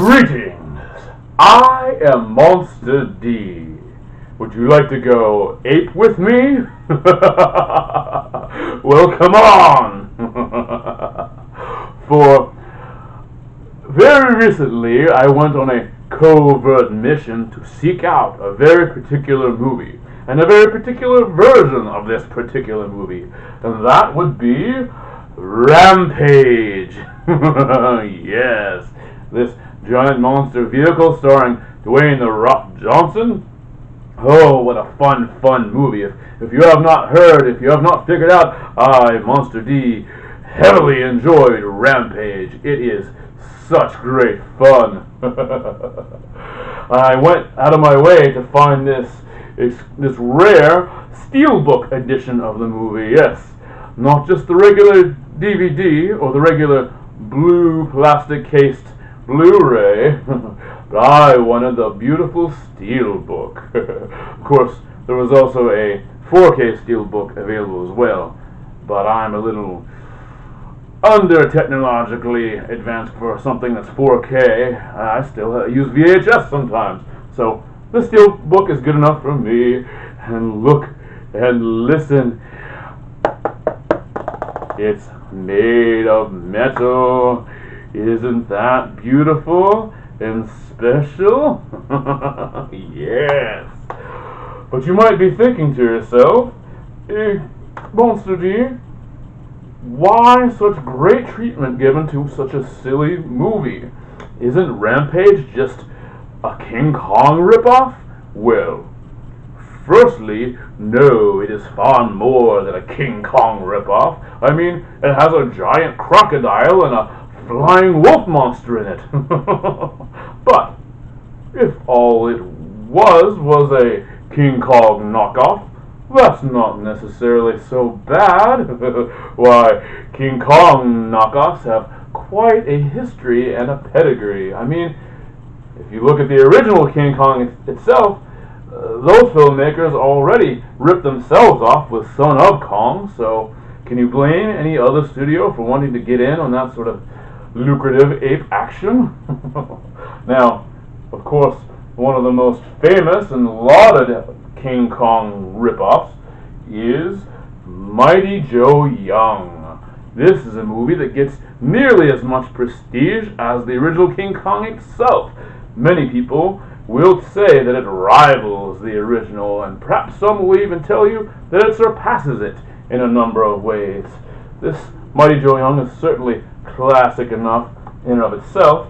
Greetings! I am Monster D. Would you like to go ape with me? Well, come on! For very recently, I went on a covert mission to seek out a very particular movie, and a very particular version of this particular movie, and that would be Rampage. Yes, this giant monster vehicle starring Dwayne "The Rock" Johnson. Oh, what a fun movie. If you have not heard, if you have not figured out, I, Monster D, heavily enjoyed Rampage. It is such great fun. I went out of my way to find this rare steelbook edition of the movie. Yes, not just the regular DVD or the regular blue plastic cased Blu-ray, but I wanted the beautiful steelbook. Of course, there was also a 4K steelbook available as well, but I'm a little under-technologically advanced for something that's 4K. I still use VHS sometimes, so the steelbook is good enough for me. And look and listen. It's made of metal. Isn't that beautiful and special? Yes. But you might be thinking to yourself, Monster D, why such great treatment given to such a silly movie? Isn't Rampage just a King Kong ripoff? Well, firstly, no, it is far more than a King Kong ripoff. I mean, it has a giant crocodile and a flying wolf monster in it. But if all it was a King Kong knockoff, that's not necessarily so bad. Why, King Kong knockoffs have quite a history and a pedigree. I mean, if you look at the original King Kong itself, those filmmakers already ripped themselves off with Son of Kong, so can you blame any other studio for wanting to get in on that sort of lucrative ape action? Now, of course, one of the most famous and lauded King Kong ripoffs is Mighty Joe Young. This is a movie that gets nearly as much prestige as the original King Kong itself. Many people will say that it rivals the original, and perhaps some will even tell you that it surpasses it in a number of ways. This Mighty Joe Young is certainly classic enough in and of itself,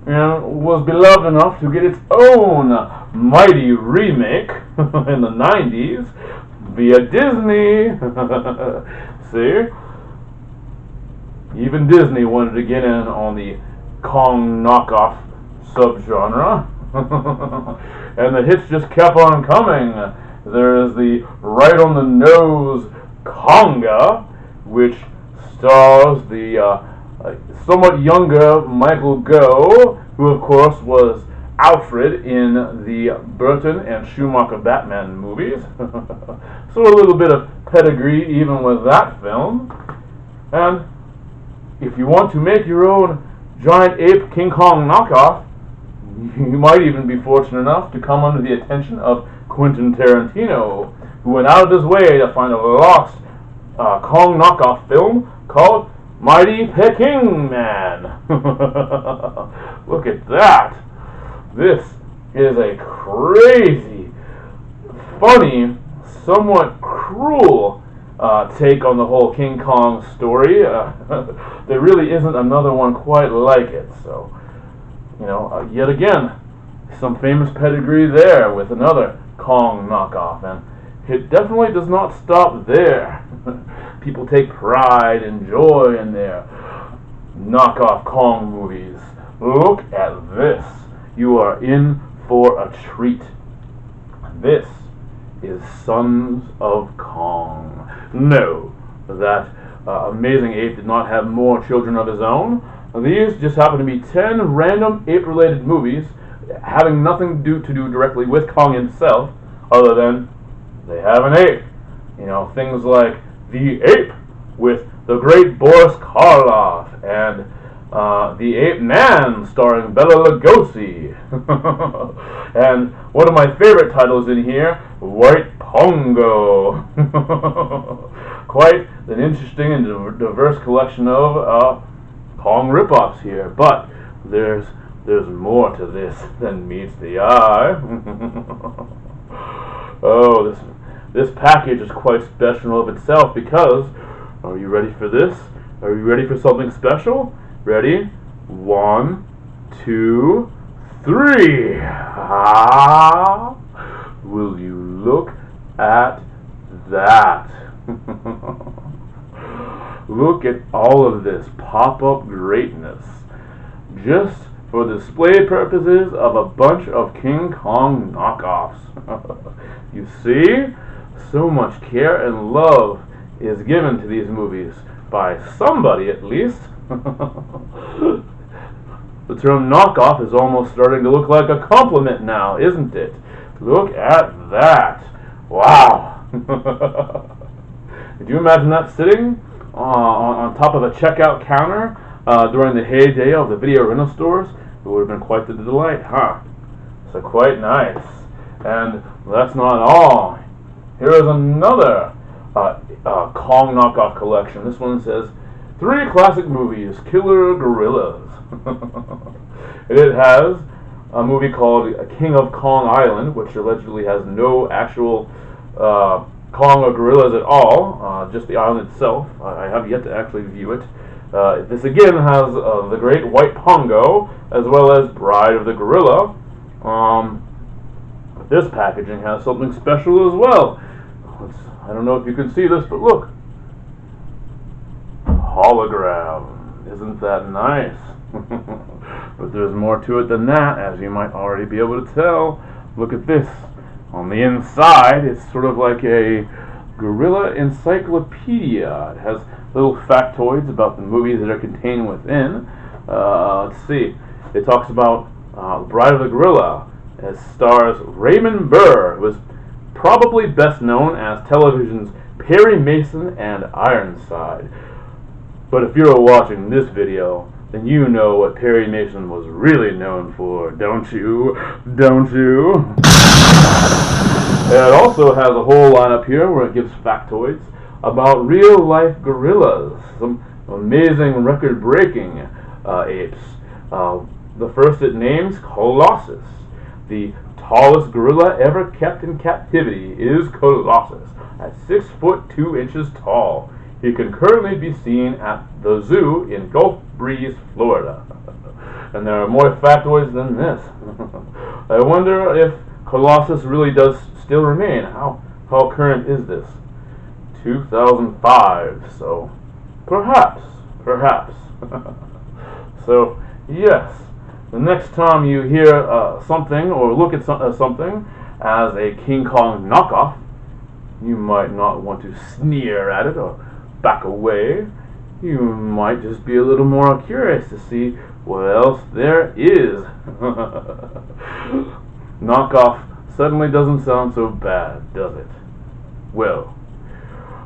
and was beloved enough to get its own mighty remake in the 90s via Disney. See? Even Disney wanted to get in on the Kong knockoff subgenre. And the hits just kept on coming. There is the right-on-the-nose Conga, which stars the somewhat younger Michael Gough, who of course was Alfred in the Burton and Schumacher Batman movies. So a little bit of pedigree even with that film. And if you want to make your own giant ape King Kong knockoff, you might even be fortunate enough to come under the attention of Quentin Tarantino, who went out of his way to find a lost Kong knockoff film called Mighty Peking Man. Look at that. This is a crazy, funny, somewhat cruel take on the whole King Kong story. There really isn't another one quite like it. So, you know, yet again, some famous pedigree there with another Kong knockoff, and it definitely does not stop there. People take pride and joy in their knockoff Kong movies. Look at this. You are in for a treat. This is Sons of Kong. No, that amazing ape did not have more children of his own. These just happen to be 10 random ape-related movies having nothing to do directly with Kong himself, other than they have an ape. You know, things like The Ape with the great Boris Karloff, and The Ape Man, starring Bela Lugosi. And one of my favorite titles in here, White Pongo. Quite an interesting and diverse collection of Pong ripoffs here, but there's more to this than meets the eye. Oh, this package is quite special of itself because, are you ready for this? Are you ready for something special? Ready? 1, 2, 3. Ah, will you look at that? Look at all of this pop-up greatness, just for display purposes of a bunch of King Kong knockoffs. You see, so much care and love is given to these movies, by somebody at least. The term knockoff is almost starting to look like a compliment now, isn't it? Look at that. Wow. Could you imagine that sitting on top of a checkout counter during the heyday of the video rental stores? It would have been quite the delight, huh? So quite nice. And that's not all. Here is another Kong knockoff collection. This one says 3 classic movies, Killer Gorillas. It has a movie called King of Kong Island, which allegedly has no actual Kong or gorillas at all, just the island itself. I have yet to actually view it. This again has the Great White Pongo, as well as Bride of the Gorilla. This packaging has something special as well. I don't know if you can see this, but look. Hologram. Isn't that nice? But there's more to it than that, as you might already be able to tell. Look at this. On the inside, it's sort of like a gorilla encyclopedia. It has little factoids about the movies that are contained within. Let's see. It talks about Bride of the Gorilla. It stars Raymond Burr, who is probably best known as television's Perry Mason and Ironside. But if you're watching this video, then you know what Perry Mason was really known for, don't you? Don't you? It also has a whole lineup here where it gives factoids about real-life gorillas, some amazing record-breaking apes. The first it names Colossus. The tallest gorilla ever kept in captivity is Colossus, at 6 foot 2 inches tall. He can currently be seen at the zoo in Gulf Breeze, Florida. And there are more factoids than this. I wonder if Colossus really does still remain. How current is this? 2005, so perhaps. So, yes, the next time you hear something or look at something as a King Kong knockoff, you might not want to sneer at it or back away. You might just be a little more curious to see what else there is. Knockoff suddenly doesn't sound so bad, does it? Well,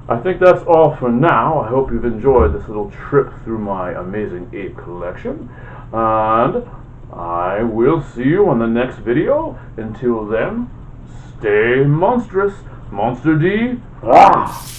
I think that's all for now. I hope you've enjoyed this little trip through my amazing ape collection, and I will see you on the next video. Until then, stay monstrous. Monster D. Ah!